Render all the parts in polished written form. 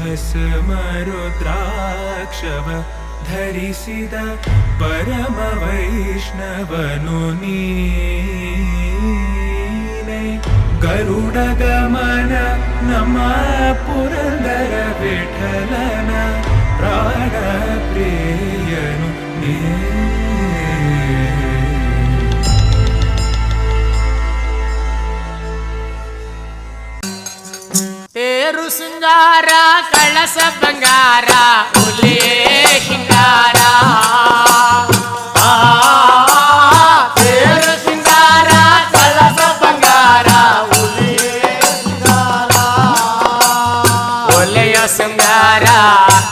ಭಸ್ಮ ರುದ್ರಾಕ್ಷವ ಧರಿಸಿದ ಪರಮ ವೈಷ್ಣವನು ನೀನೆ. ಗರುಡ ಗಮನ ನಮ್ಮ ಪುರಂದರ ವಿಠಲನ ಪ್ರಾಣ ಪ್ರಿಯನು ನೀ. ತೇರು ಸಿಂಗಾರ ಕಳಸ ಬಂಗಾರ ಹುಲಿಯೇ ಶಿಂಗಾರ. ತೇರು ಸಿಂಗಾರ ಕಳಸ ಬಂಗಾರ ಹುಲಿಯೇ ಶಿಂಗಾರ. ಒಲೆಯ ಸಿಂಗಾರ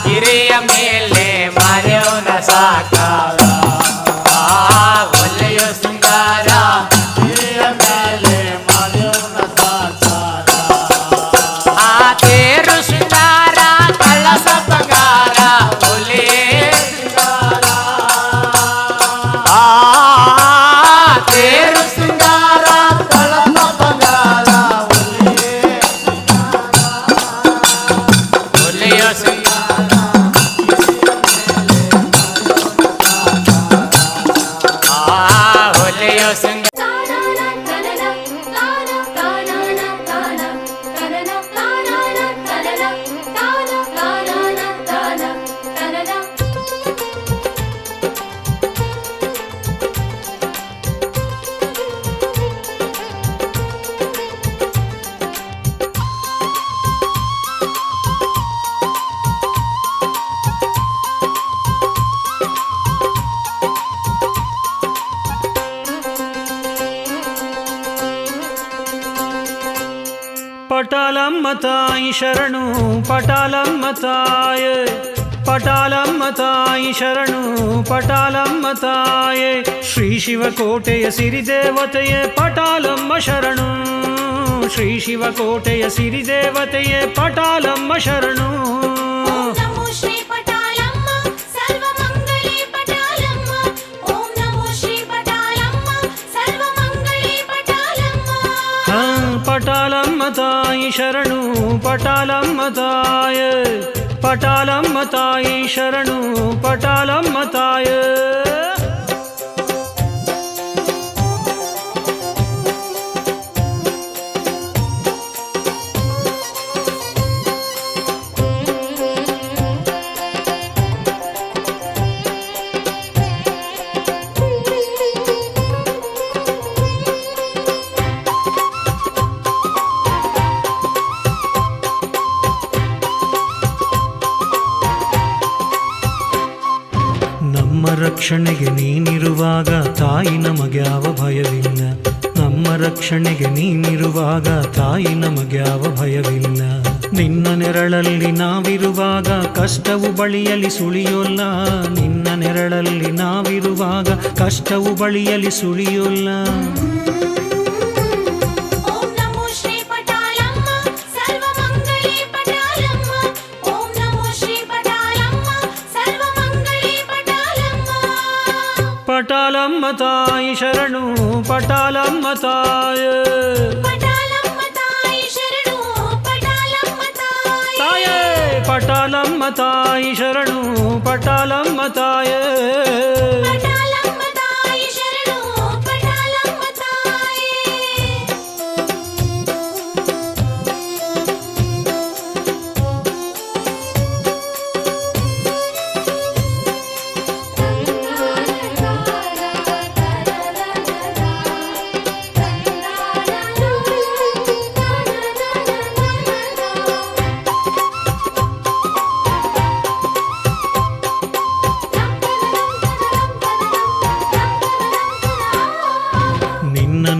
ಹಿರಿಯ ಮೇಲೆ ಮರೆಯವನ ಸಾಕಾರ. ಒಲೆಯ ಸಿಂಗಾರ ಹಿರಿಯ ಮೇಲೆ ಮರೆಯವನ ಸಾಕಾರ. ತೇರು ಸಿಂಗಾರ ಕಳಸ ಬಂಗಾರ ಹುಲಿಯೇ ಶಿಂಗಾರ. ತೇರು ಸಿಂಗಾರ ಕಳಸ ಬಂಗಾರ ಹುಲಿಯೇ ಶಿಂಗಾರ. ಹುಲಿಯ ಸಿಂಗಾರ ಹುಲಿಯ ಸಿಂಗಾರ. ಪಟಾಲಮ್ಮ ತಾಯಿ ಶರಣು ಪಟಾಲಮ್ಮ ತಾಯೇ. ಪಟಾಲಮ್ಮ ತಾಯಿ ಶರಣು ಪಟಾಲಮ್ಮ ತಾಯೇ. ಶ್ರೀ ಶಿವಕೋಟೆಯ ಸಿರಿದೇವತೆಯೇ ಪಟಾಲಮ್ಮ ಶರಣು. ಶ್ರೀ ಶಿವಕೋಟೆಯ ಸಿರಿದೇವತೆಯೇ ಪಟಾಲಮ್ಮ ಶರಣು. ಪಟಾಲಮ್ಮ ತಾಯಿ ಶರಣು ಪಟಾಲಮ್ಮ ತಾಯೇ. ಪಟಾಲಮ್ಮ ತಾಯಿ ಶರಣು ಪಟಾಲಮ್ಮ ತಾಯೇ. ರಕ್ಷಣೆಗೆ ನೀನಿರುವಾಗ ತಾಯಿ ನಮಗ್ಯಾವ ಭಯವಿಲ್ಲ. ನಮ್ಮ ರಕ್ಷಣೆಗೆ ನೀನಿರುವಾಗ ತಾಯಿ ನಮಗ್ಯಾವ ಭಯವಿಲ್ಲ. ನಿನ್ನ ನೆರಳಲ್ಲಿ ನಾವಿರುವಾಗ ಕಷ್ಟವು ಬಳಿಯಲಿ ಸುಳಿಯೋಲ್ಲ. ನಿನ್ನ ನೆರಳಲ್ಲಿ ನಾವಿರುವಾಗ ಕಷ್ಟವು ಬಳಿಯಲಿ ಸುಳಿಯೋಲ್ಲ. ಪಟಾಲಮ್ಮ ತಾಯಿ ಶರಣು ಪಟಾಲಮ್ಮ ತಾಯೇ. ತಾಯೇ ಪಟಾಲಮ್ಮ ತಾಯಿ ಶರಣು ಪಟಾಲಮ್ಮ ತಾಯೇ.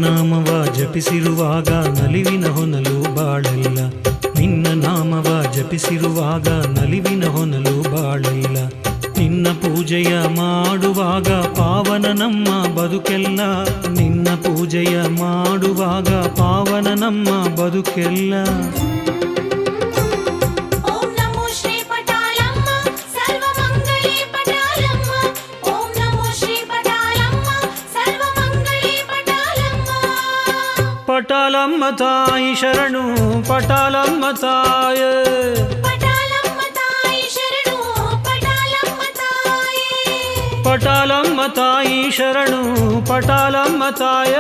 ನಾಮವ ಜಪಿಸಿರುವಾಗ ನಲಿವಿನ ಹೊನಲು ಬಾಳಲ್ಲ. ನಿನ್ನ ನಾಮವ ಜಪಿಸಿರುವಾಗ ನಲಿವಿನ ಹೊನಲು ಬಾಳಲ್ಲ. ನಿನ್ನ ಪೂಜೆಯ ಮಾಡುವಾಗ ಪಾವನ ನಮ್ಮ ಬದುಕೆಲ್ಲ. ನಿನ್ನ ಪೂಜೆಯ ಮಾಡುವಾಗ ಪಾವನ ನಮ್ಮ ಬದುಕೆಲ್ಲ. ಪಟಾಲಮ್ಮ ತಾಯಿ ಶರಣು ಪಟಾಲಮ್ಮ ತಾಯೇ. ಪಟಾಲಮ್ಮ ತಾಯಿ ಶರಣು ಪಟಾಲಮ್ಮ ತಾಯ